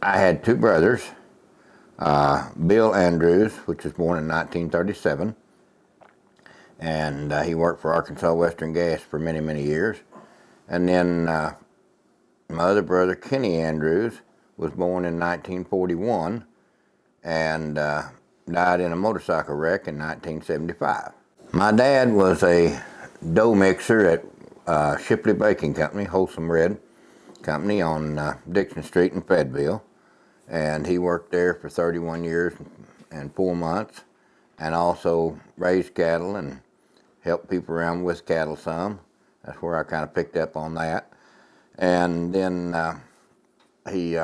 I had two brothers, Bill Andrews, which was born in 1937, and he worked for Arkansas Western Gas for many, many years. And then my other brother, Kenny Andrews, was born in 1941 and died in a motorcycle wreck in 1975. My dad was a dough mixer at Shipley Baking Company, Wholesome Red Company on Dixon Street in Fayetteville. And he worked there for 31 years and 4 months, and also raised cattle and helped people around with cattle some. That's where I kind of picked up on that. And then he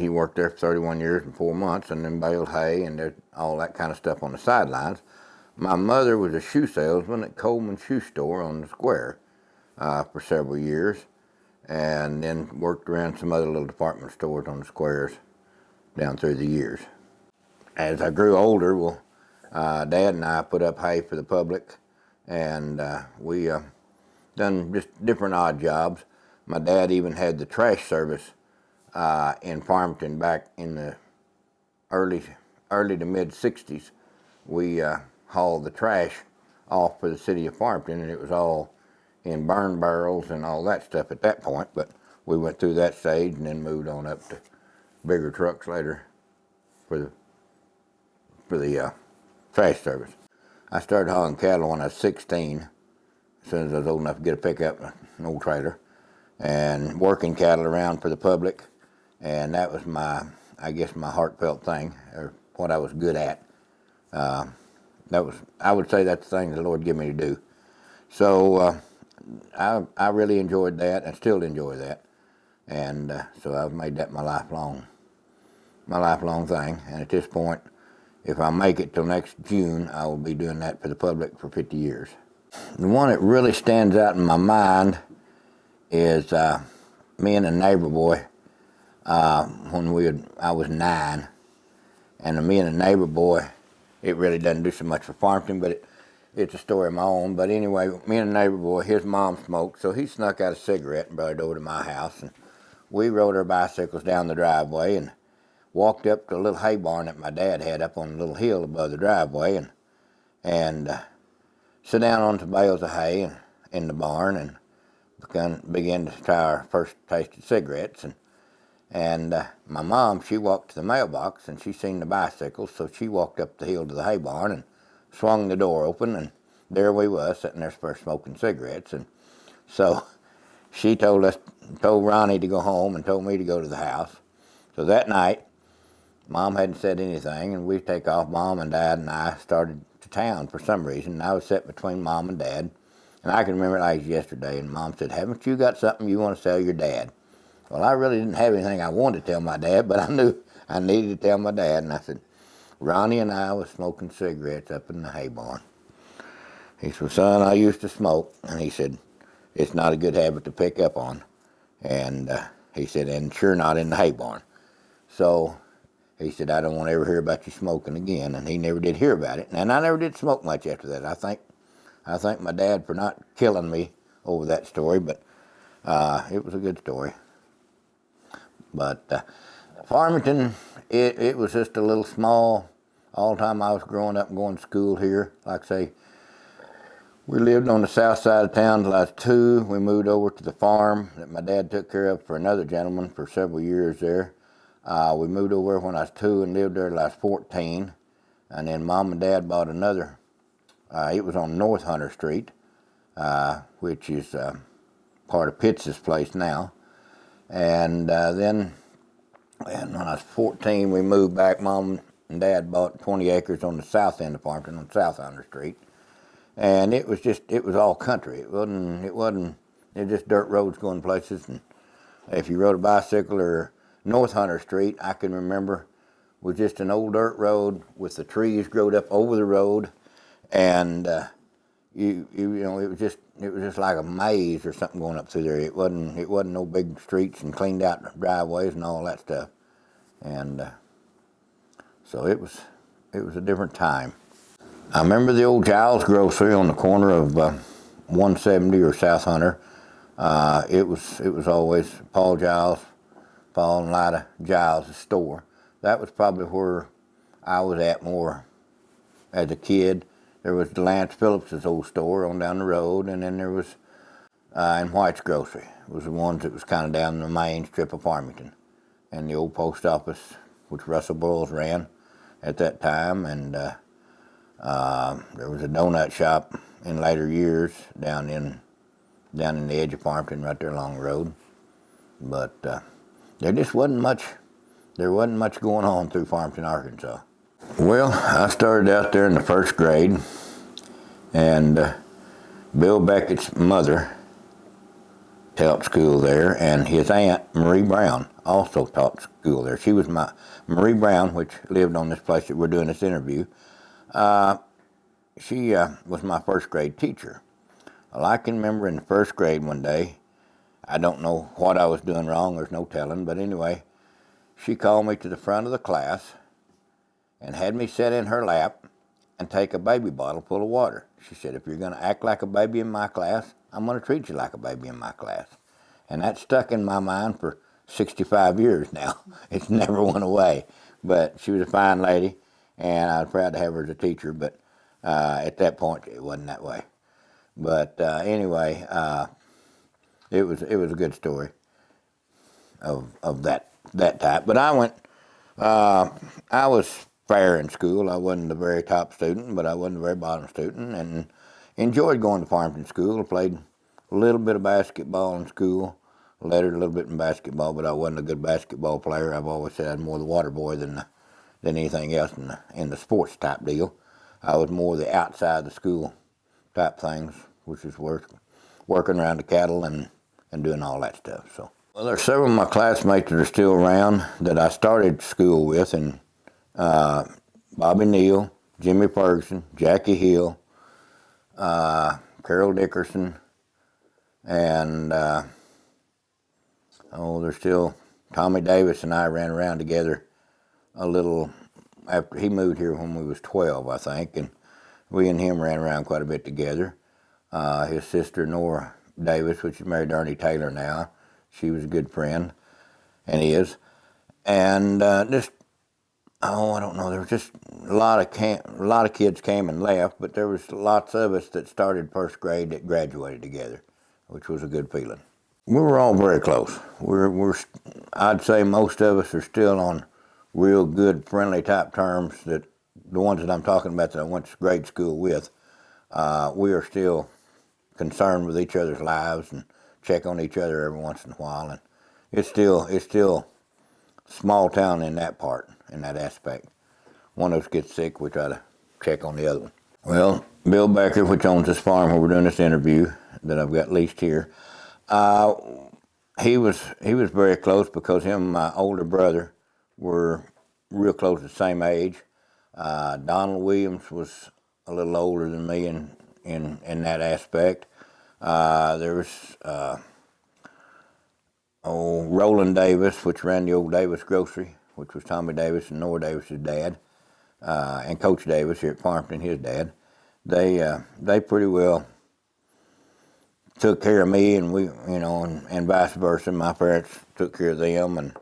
worked there for 31 years and 4 months, and then baled hay and did all that kind of stuff on the sidelines. My mother was a shoe salesman at Coleman's Shoe Store on the square for several years, and then worked around some other little department stores on the squares down through the years. As I grew older, Dad and I put up hay for the public, and we done just different odd jobs. My dad even had the trash service in Farmington back in the early to mid 60s. We hauled the trash off for the city of Farmington, and it was all in burn barrels and all that stuff at that point, but we went through that stage and then moved on up to bigger trucks later for the trash service. I started hauling cattle when I was 16, as soon as I was old enough to get a pickup and an old trailer, and working cattle around for the public, and that was my heartfelt thing, or what I was good at. I would say that's the thing the Lord gave me to do. So I really enjoyed that and still enjoy that, and so I've made that my lifelong thing. And at this point, if I make it till next June, I will be doing that for the public for 50 years. The one that really stands out in my mind is me and a neighbor boy when I was 9, and me and a neighbor boy, it really doesn't do so much for Farmington, but it's a story of my own. But anyway, me and a neighbor boy, his mom smoked, so he snuck out a cigarette and brought it over to my house, and we rode our bicycles down the driveway and walked up to a little hay barn that my dad had up on a little hill above the driveway, and sit down on some bales of hay in the barn and began to try our first taste of cigarettes. And my mom, she walked to the mailbox and she seen the bicycles, so she walked up the hill to the hay barn and swung the door open, and there we was sitting there first smoking cigarettes. And so she told Ronnie to go home and told me to go to the house. So that night, Mom hadn't said anything, and we take off. Mom and Dad and I started to town for some reason, and I was sitting between Mom and Dad, and I can remember it like yesterday. And Mom said, "Haven't you got something you want to tell your dad?" Well, I really didn't have anything I wanted to tell my dad, but I knew I needed to tell my dad, and I said, "Ronnie and I was smoking cigarettes up in the hay barn." He said, "Son, I used to smoke," and he said, "It's not a good habit to pick up on," and he said, "and sure not in the hay barn." So he said, "I don't want to ever hear about you smoking again," and he never did hear about it. And I never did smoke much after that. I thank my dad for not killing me over that story, but it was a good story. But Farmington, it was just a little small. All the time I was growing up and going to school here, like I say, we lived on the south side of town till I was 2. We moved over to the farm that my dad took care of for another gentleman for several years there. We moved over when I was 2 and lived there till I was 14. And then Mom and Dad bought another. It was on North Hunter Street, which is part of Pitts' place now. And then when I was 14, we moved back. Mom and Dad bought 20 acres on the south end of Farmington on South Hunter Street. And it was all country. It was just dirt roads going places. And if you rode a bicycle or North Hunter Street, I can remember, was just an old dirt road with the trees growed up over the road, and it was just like a maze or something going up through there. It wasn't no big streets and cleaned out driveways and all that stuff, and so it was a different time. I remember the old Giles grocery on the corner of 170 or South Hunter. It was always Paul Giles, Paul and Lida Giles' store. That was probably where I was at more as a kid. There was Lance Phillips's old store on down the road, and then there was and White's Grocery. It was the ones that was kind of down the main strip of Farmington. And the old post office, which Russell Boyles ran at that time, and there was a donut shop in later years down in the edge of Farmington, right there along the road. But there just wasn't much. There wasn't much going on through Farmington, Arkansas. Well, I started out there in the first grade, and Bill Beckett's mother taught school there, and his aunt, Marie Brown, also taught school there. She was Marie Brown, which lived on this place that we're doing this interview. She was my first grade teacher. Well, I can remember in the first grade one day, I don't know what I was doing wrong, there's no telling, but anyway, she called me to the front of the class and had me sit in her lap and take a baby bottle full of water. She said, if you're going to act like a baby in my class, I'm going to treat you like a baby in my class. And that stuck in my mind for 65 years now. It's never went away. But she was a fine lady, and I was proud to have her as a teacher, but at that point, it wasn't that way. But anyway, it was a good story of that type. But I was fair in school. I wasn't the very top student, but I wasn't the very bottom student, and enjoyed going to Farmington School. I played a little bit of basketball in school, lettered a little bit in basketball, but I wasn't a good basketball player. I've always said I was more the water boy than anything else in the sports type deal. I was more the outside the school type things, which is working around the cattle and doing all that stuff. So, well, there's several of my classmates that are still around that I started school with, and Bobby Neal, Jimmy Ferguson, Jackie Hill, Carol Dickerson, and there's still Tommy Davis and I ran around together a little after he moved here when we was 12, I think, and we and him ran around quite a bit together. His sister Nora Davis, which is married to Ernie Taylor now, she was a good friend, and is, and I don't know. There was just a lot of kids came and left, but there was lots of us that started first grade that graduated together, which was a good feeling. We were all very close. I'd say most of us are still on real good, friendly type terms. That the ones that I'm talking about that I went to grade school with, we are still concerned with each other's lives and check on each other every once in a while. And it's still small town in that part, in that aspect. One of us gets sick, we try to check on the other one. Well, Bill Becker, which owns this farm where we're doing this interview that I've got leased here, he was very close because him and my older brother were real close, the same age. Donald Williams was a little older than me in that aspect. There was Roland Davis, which ran the old Davis Grocery, which was Tommy Davis and Nora Davis's dad, and Coach Davis here at Farmington, his dad. They pretty well took care of me, and we, and vice versa. My parents took care of them,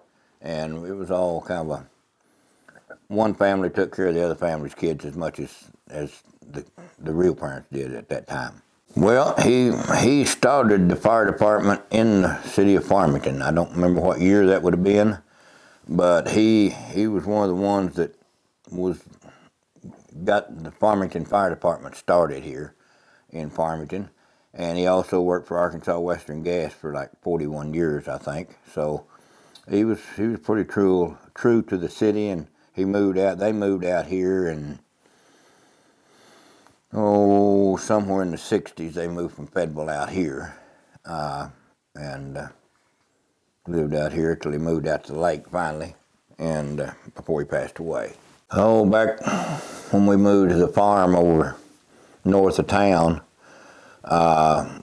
and it was all kind of one family took care of the other family's kids as much as the real parents did at that time. Well, he started the fire department in the city of Farmington. I don't remember what year that would have been, but he was one of the ones that got the Farmington Fire Department started here in Farmington, and he also worked for Arkansas Western Gas for like 41 years, I think. So he was pretty true to the city, and he moved out. They moved out here, and somewhere in the 60s, they moved from Fayetteville out here, and lived out here till he moved out to the lake finally, and before he passed away. Back when we moved to the farm over north of town,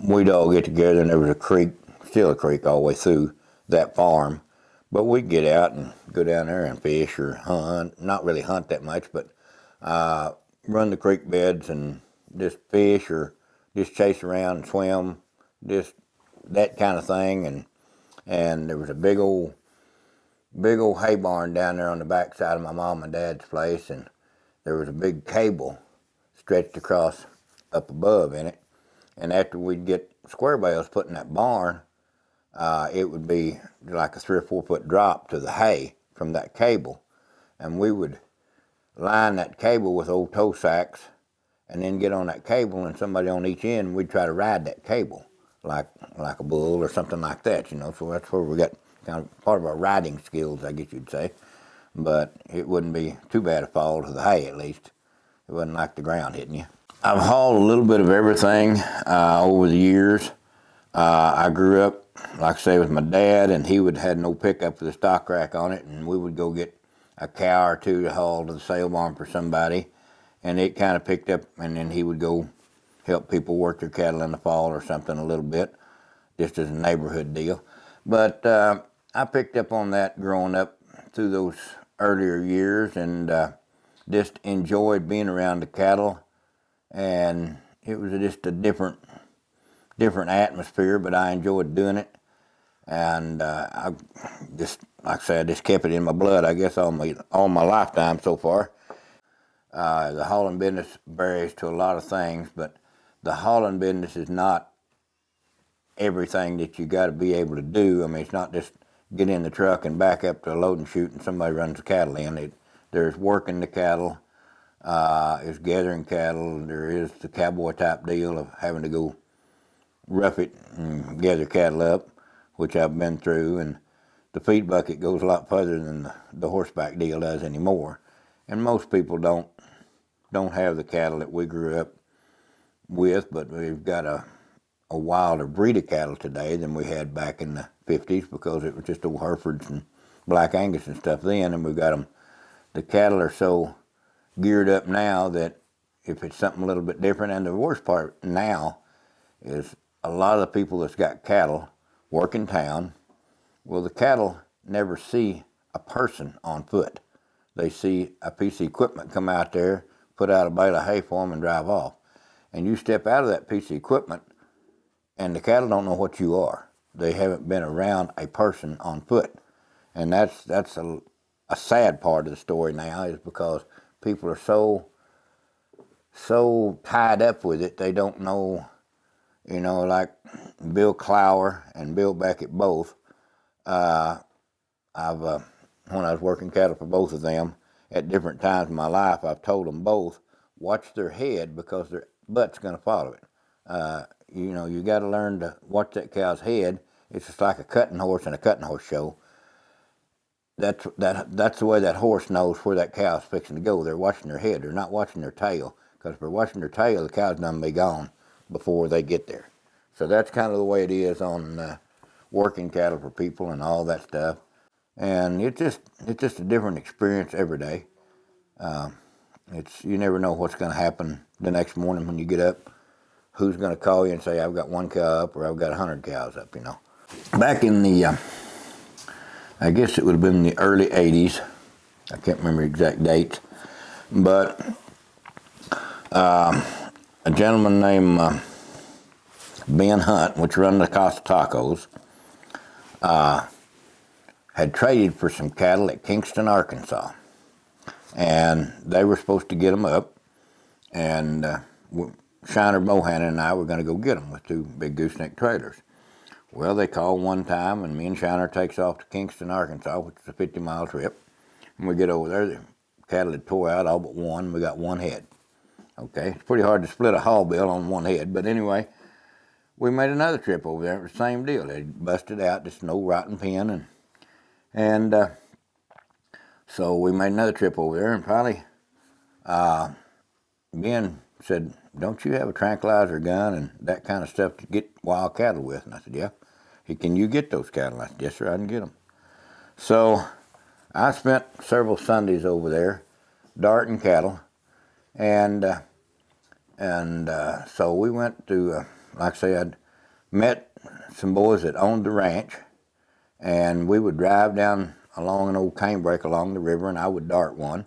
we'd all get together, and there was a creek, still a creek all the way through that farm, but we'd get out and go down there and fish or hunt, not really hunt that much, but run the creek beds and just fish or just chase around and swim, just that kind of thing. And there was a big old big old hay barn down there on the back side of my mom and dad's place, and there was a big cable stretched across up above in it. And after we'd get square bales put in that barn, it would be like a 3 or 4 foot drop to the hay from that cable. And we would line that cable with old tow sacks and then get on that cable, and somebody on each end, we'd try to ride that cable like a bull or something like that, you know. So that's where we got kind of part of our riding skills, I guess you'd say. But it wouldn't be too bad a fall to the hay, at least. It wasn't like the ground hitting you. I've hauled a little bit of everything over the years. I grew up, like I say, with my dad, and he had no pickup with a stock rack on it, and we would go get a cow or two to haul to the sale barn for somebody, and it kind of picked up, and then he would go help people work their cattle in the fall or something a little bit, just as a neighborhood deal. But I picked up on that growing up through those earlier years, and just enjoyed being around the cattle, and it was just a different atmosphere, but I enjoyed doing it. And I just, like I said, I just kept it in my blood, I guess, all my lifetime so far. The hauling business varies to a lot of things, but the hauling business is not everything that you got to be able to do. I mean, it's not just get in the truck and back up to a load and shoot and somebody runs the cattle in. There's working the cattle, there's gathering cattle, there is the cowboy type deal of having to go rough it and gather cattle up, which I've been through, and the feed bucket goes a lot further than the horseback deal does anymore. And most people don't have the cattle that we grew up with, but we've got a wilder breed of cattle today than we had back in the 50s, because it was just old Herefords and Black Angus and stuff then, and we've got them. The cattle are so geared up now that if it's something a little bit different, and the worst part now is a lot of the people that's got cattle work in town. Well, the cattle never see a person on foot. They see a piece of equipment come out there, put out a bale of hay for them, and drive off. And you step out of that piece of equipment, and the cattle don't know what you are. They haven't been around a person on foot. And that's a sad part of the story now, is because people are so tied up with it, they don't know. You know, like Bill Clower and Bill Beckett both. When I was working cattle for both of them at different times in my life, I've told them both, watch their head, because their butt's going to follow it. You know, you got to learn to watch that cow's head. It's just like a cutting horse in a cutting horse show. That's the way that horse knows where that cow's fixing to go. They're watching their head. They're not watching their tail, because if they're watching their tail, the cow's done be gone before they get there. So that's kind of the way it is on working cattle for people and all that stuff. And it's just a different experience every day. You never know what's going to happen the next morning when you get up. Who's going to call you and say, I've got 1 cow up, or I've got 100 cows up, you know. Back in the, I guess it would have been the early 80s. I can't remember exact dates. But a gentleman named Ben Hunt, which run the Costa Tacos, had traded for some cattle at Kingston, Arkansas. And they were supposed to get them up, and Shiner Bohannon and I were going to go get them with 2 big gooseneck trailers. Well, they called one time, and me and Shiner takes off to Kingston, Arkansas, which is a 50-mile trip. And we get over there, the cattle had tore out all but one, and we got 1 head. Okay, it's pretty hard to split a haul bill on 1 head, but anyway, we made another trip over there. It was the same deal. They busted out, just no rotten pin, and so we made another trip over there, and finally, Ben said, don't you have a tranquilizer gun and that kind of stuff to get wild cattle with? And I said, yeah. Can you get those cattle? I said, yes, sir, I can get them. So I spent several Sundays over there darting cattle, and so we went to, like I say, I'd met some boys that owned the ranch, and we would drive down along an old canebrake along the river, and I would dart one,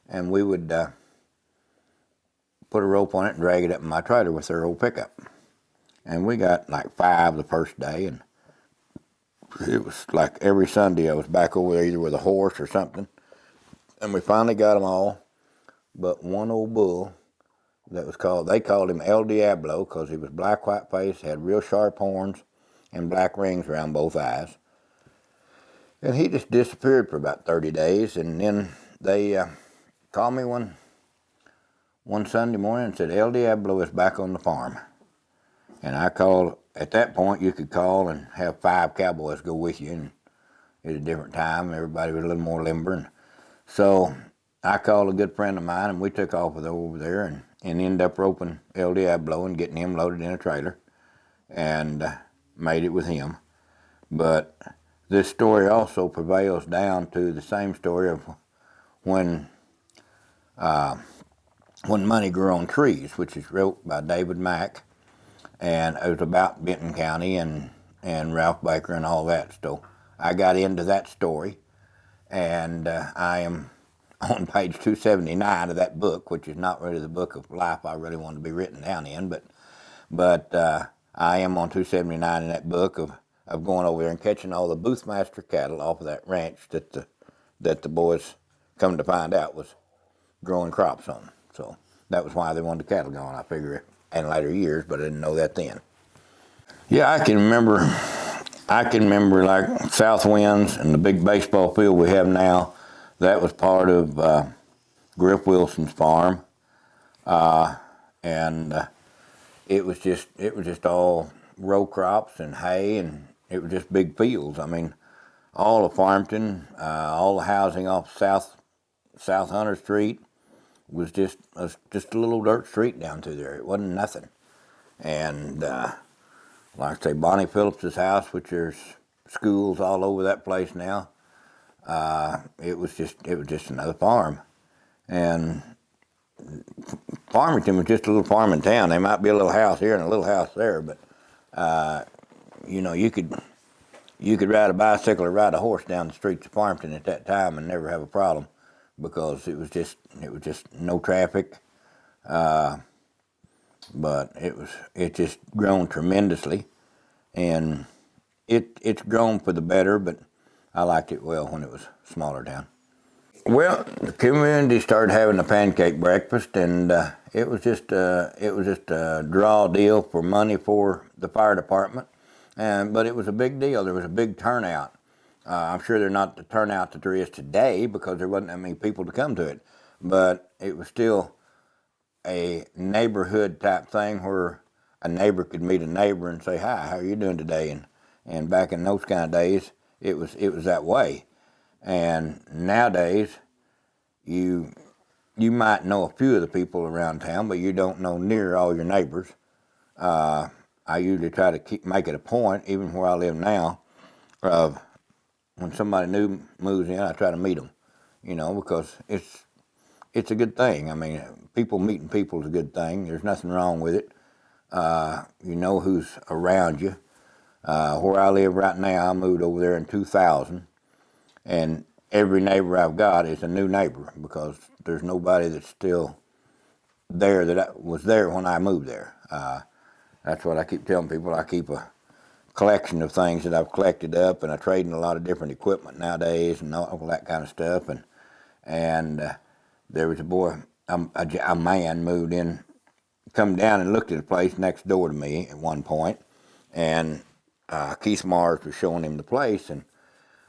and we would put a rope on it and drag it up in my trailer with their old pickup. And we got like 5 the first day, and It was like every Sunday I was back over there either with a horse or something. And we finally got them all, but one old bull that was called, they called him El Diablo because he was black, white face, had real sharp horns, and black rings around both eyes. And he just disappeared for about 30 days. And then they called me one Sunday morning and said, El Diablo is back on the farm. And I called, at that point you could call and have 5 cowboys go with you, and at a different time, everybody was a little more limber. And so I called a good friend of mine, and we took off with over there and ended up roping El Diablo and getting him loaded in a trailer and made it with him. But this story also prevails down to the same story of when money grew on trees, which is wrote by David Mack, and it was about Benton County and Ralph Baker and all that. So I got into that story, and I am on page 279 of that book, which is not really the book of life I really wanted to be written down in, but I am on 279 in that book of going over there and catching all the Boothmaster cattle off of that ranch that the boys come to find out was growing crops on. So that was why they wanted the cattle going, I figure, in later years, but I didn't know that then. Yeah, I can remember like South Winds and the big baseball field we have now. That was part of Griff Wilson's farm, and it was just all row crops and hay, and it was just big fields. I mean, all of Farmington, all the housing off South Hunter Street was just a little dirt street down through there. It wasn't nothing. And like I say, Bonnie Phillips's house, which there's schools all over that place now. It was just another farm, and Farmington was just a little farming town. There might be a little house here and a little house there, but you could ride a bicycle or ride a horse down the streets of Farmington at that time and never have a problem, because it was just no traffic. But it just grown tremendously, and it's grown for the better. But I liked it well when it was a smaller town. Well, the community started having a pancake breakfast, and it was just a draw deal for money for the fire department, but it was a big deal. There was a big turnout. I'm sure they're not the turnout that there is today because there wasn't that many people to come to it, but it was still a neighborhood type thing where a neighbor could meet a neighbor and say, "Hi, how are you doing today?" And back in those kind of days, it was that way. And nowadays, you might know a few of the people around town, but you don't know near all your neighbors. I usually try to make it a point, even where I live now, of when somebody new moves in, I try to meet them, because it's a good thing. I mean, people meeting people is a good thing. There's nothing wrong with it. You know who's around you. Where I live right now, I moved over there in 2000, and every neighbor I've got is a new neighbor because there's nobody that's still there that was there when I moved there. That's what I keep telling people. I keep a collection of things that I've collected up, and I trade in a lot of different equipment nowadays and all that kind of stuff. And there was a man moved in, come down and looked at a place next door to me at one point, and Keith Mars was showing him the place, and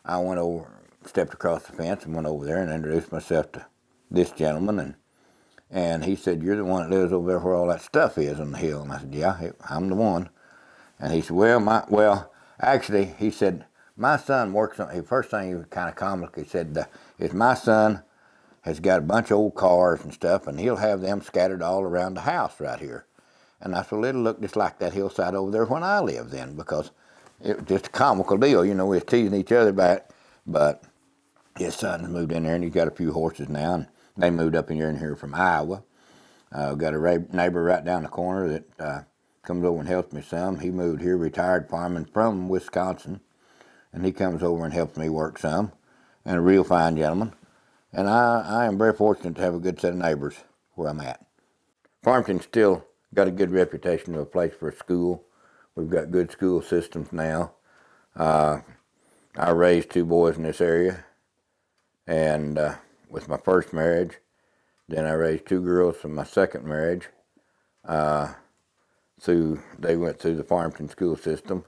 I went over, stepped across the fence and went over there and introduced myself to this gentleman, and he said, "You're the one that lives over there where all that stuff is on the hill." And I said, "Yeah, I'm the one." And he said, actually, he said, "My son works on," the first thing he was kind of comical, he said, "is my son has got a bunch of old cars and stuff, and he'll have them scattered all around the house right here." And I said, "Well, it'll look just like that hillside over there when I lived then," because it was just a comical deal. We was teasing each other about it. But his son moved in there, and he's got a few horses now, and they moved up in here from Iowa. Got a neighbor right down the corner that comes over and helps me some. He moved here, retired fireman from Wisconsin, and he comes over and helps me work some, and a real fine gentleman. And I am very fortunate to have a good set of neighbors where I'm at. Farmington's still got a good reputation of a place for a school. We've got good school systems now. I raised two boys in this area, and with my first marriage. Then I raised two girls from my second marriage. They went through the Farmington school system,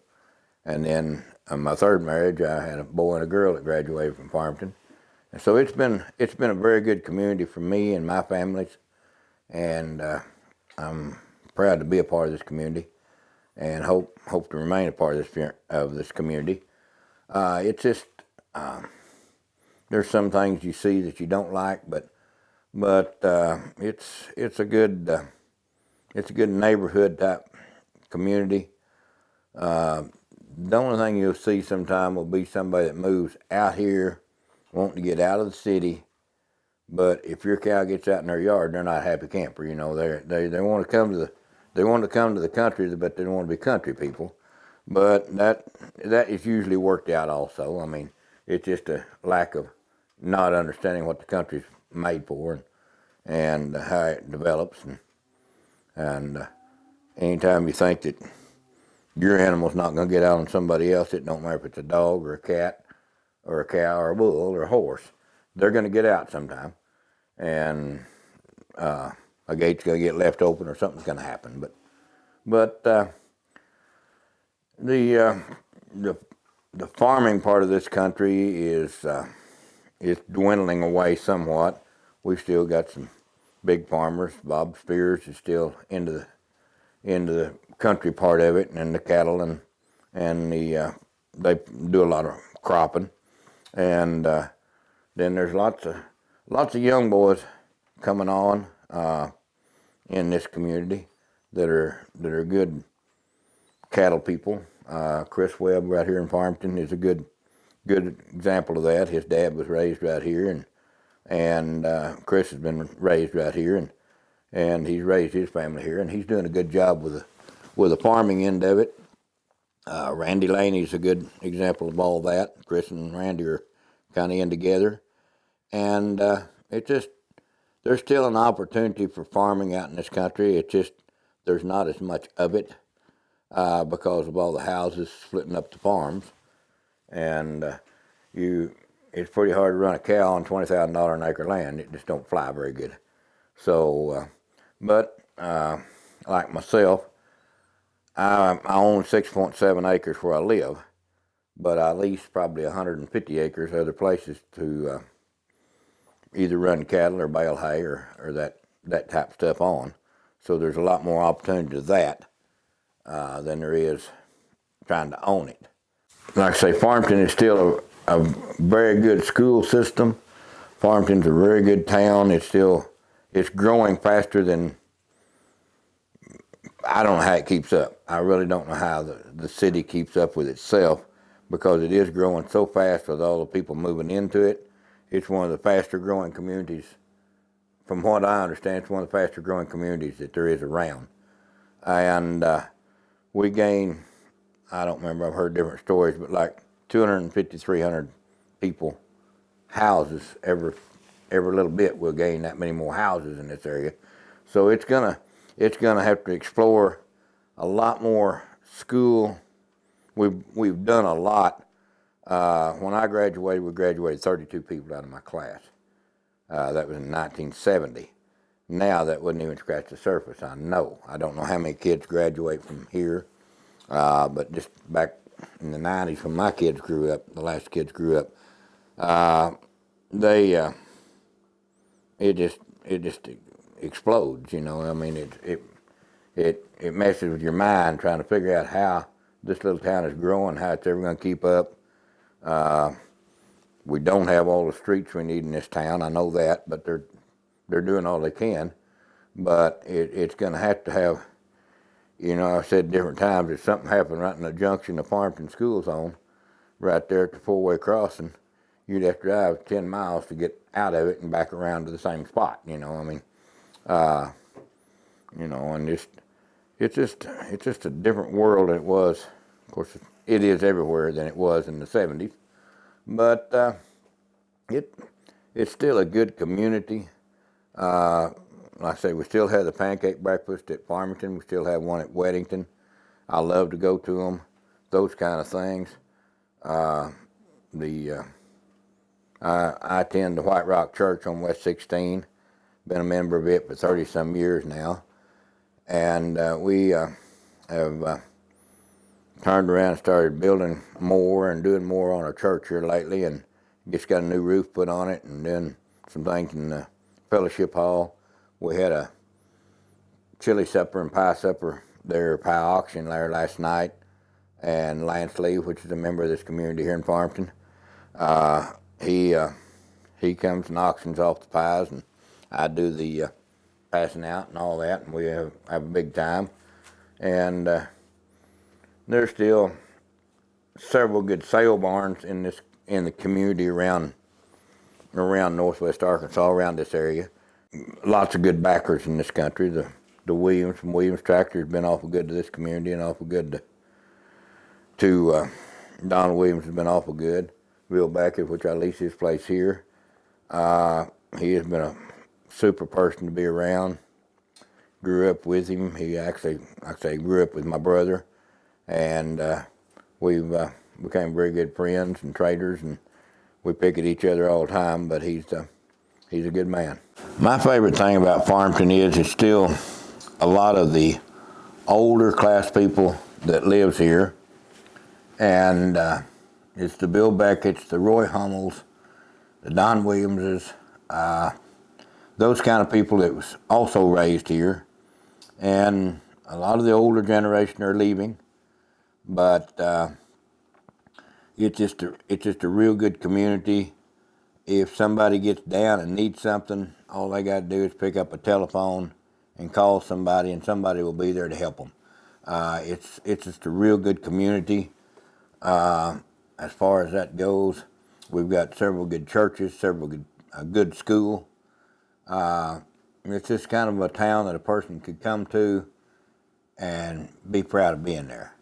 and then on my third marriage, I had a boy and a girl that graduated from Farmington. And so it's been a very good community for me and my families, and I'm proud to be a part of this community, and hope to remain a part of this community. It's just there's some things you see that you don't like, but it's a good neighborhood type community. The only thing you'll see sometime will be somebody that moves out here, wanting to get out of the city. But if your cow gets out in their yard, they're not a happy camper. You know, they want to come to the country, but they don't want to be country people. But that is usually worked out also. I mean, it's just a lack of not understanding what the country's made for and how it develops. And anytime you think that your animal's not going to get out on somebody else, it don't matter if it's a dog or a cat or a cow or a bull or a horse, they're going to get out sometime. And a gate's going to get left open or something's going to happen. But the farming part of this country is dwindling away somewhat. We've still got some big farmers. Bob Spears is still into the country part of it, and the cattle and they do a lot of cropping, and then there's lots of young boys coming on in this community that are good cattle people. Chris Webb right here in Farmington is a good example of that. His dad was raised right here, and Chris has been raised right here, and he's raised his family here, and he's doing a good job with the farming end of it. Randy Laney's a good example of all that. Chris and Randy are kind of in together, and there's still an opportunity for farming out in this country. It's just there's not as much of it because of all the houses splitting up the farms, and it's pretty hard to run a cow on $20,000 an acre land. It just don't fly very good. So, but like myself, I own 6.7 acres where I live, but I lease probably 150 acres other places to either run cattle or bale hay or that type of stuff on. So there's a lot more opportunity to that than there is trying to own it. Like I say, Farmington is still a very good school system. Farmington's a very good town. It's growing faster than, I don't know how it keeps up. I really don't know how the city keeps up with itself, because it is growing so fast with all the people moving into it. It's one of the faster growing communities. From what I understand, it's one of the faster growing communities that there is around. And we gain, I don't remember, I've heard different stories, but like 250, 300 people, houses, every little bit we'll gain that many more houses in this area. So it's gonna have to explore a lot more school. We've done a lot. When I graduated, we graduated 32 people out of my class. That was in 1970. Now that wouldn't even scratch the surface. I don't know how many kids graduate from here, but just back in the 90s when my kids grew up, the last kids grew up, it just explodes, you know. I mean, it messes with your mind trying to figure out how this little town is growing, how it's ever going to keep up. We don't have all the streets we need in this town. I know that, but they're doing all they can. But it's going to have, you know, I've said different times, if something happened right in the junction of Farmington School Zone, right there at the four-way crossing, you'd have to drive 10 miles to get out of it and back around to the same spot, you know. I mean, you know, and it's just a different world than it was. Of course, it is everywhere than it was in the 70s. But it's still a good community. Like I say, we still have the pancake breakfast at Farmington. We still have one at Weddington. I love to go to them, those kind of things. I attend the White Rock Church on West 16. Been a member of it for 30-some years now. And we have turned around and started building more and doing more on our church here lately, and just got a new roof put on it and doing some things in the fellowship hall. We had a chili supper and pie supper there, pie auction there last night, and Lance Lee, which is a member of this community here in Farmington, he comes and auctions off the pies, and I do the passing out and all that, and we have a big time. And there's still several good sale barns in the community around northwest Arkansas, around this area. Lots of good backers in this country. The Williams from Williams Tractor has been awful good to this community, and awful good to Donald Williams has been awful good. Bill Beckett, which I lease his place here, he has been a super person to be around. Grew up with him. He actually, like I say, grew up with my brother, and we've became very good friends and traders, and we pick at each other all the time. But he's a good man. My favorite thing about Farmington is it's still a lot of the older class people that lives here, and it's the Bill Beckett's, the Roy Hummels, the Don Williamses, those kind of people that was also raised here. And a lot of the older generation are leaving, but it's just a real good community. If somebody gets down and needs something, all they got to do is pick up a telephone and call somebody, and somebody will be there to help them. It's just a real good community. As far as that goes, we've got several good churches, a good school. It's just kind of a town that a person could come to and be proud of being there.